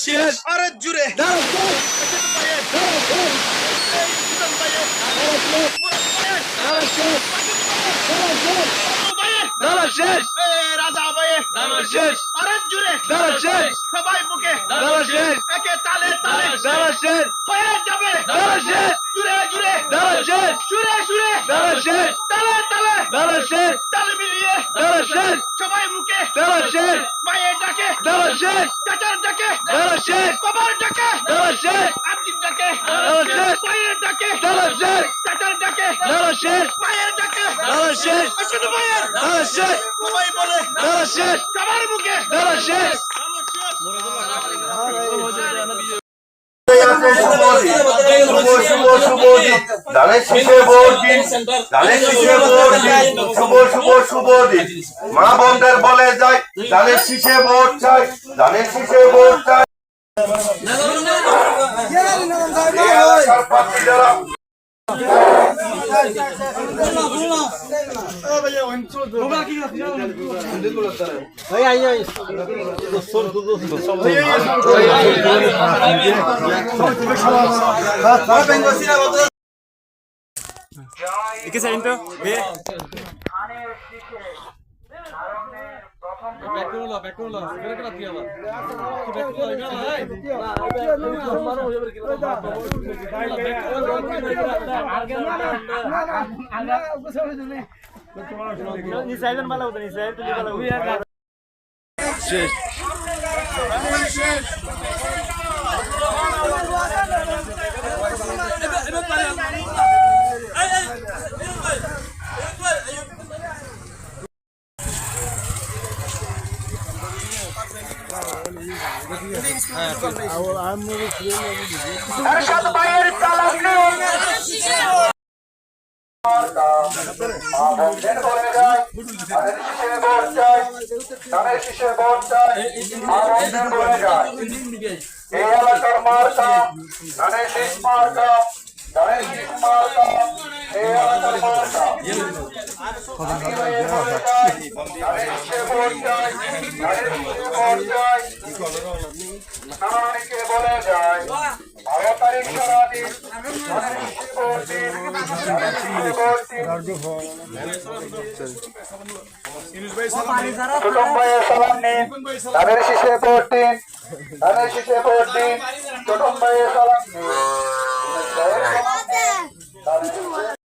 শেষ আরে জুড়ে শেষ রাজা ভাই শেষ আরে জুড়ে শেষ সবাই বুকে শেষ একে তালে তালে শেষ হয়ে যাবে শেষ জুড়ে জুড়ে শেষ সুরে সুরে শেষ তালে তালে শেষ তালে মিলিয়ে শেষ সবাই মুখে শেষ মায়ের ডাকে শেষ চাচার ডাকে শেষ বাবার ডাকে শেষ আব্দির ডাকে শেষ মায়ের ডাকে শেষ চাচার ডাকে শেষ মায়ের ডাকে শেষ শুধু মায়ের শেষ সবাই বলে শেষ সবার মুখে শেষ ধানের শীষে ভোট দিন, ধানের শীষে ভোট দিন, শুভ শুভ শুভ দিন। মা বোনদের বলে যায় ধানের শীষে ভোট চাই, ধানের শীষে ভোট চাই। এলাকার প্রার্থী যারা শেষ এরশাদ ভাইয়ের তালাক নিন মা বোনদের বলে যায় ধানের শীষে ভোট চাই, ধানের শীষে ভোট চাই। মা বোনদের বলে যায় এই এলাকার মার্কা ধানের শীষ মার্কা, ধানের শীষ মার্কা এই এলাকার মার্কা। ধানের শীষে ভোট চাই, ধানের শীষে ভোট চাই। নানানিকে বলে যায় 12 তারিখ সারাদিন ধানের শীষে ভোট দিন, ধানের শীষে ভোট দিন। ছোটন ভাইয়ের সালাম নিন, ধানের শীষে ভোট দিন, ধানের শীষে ভোট দিন। ছোটন ভাইয়ের সালাম নিন।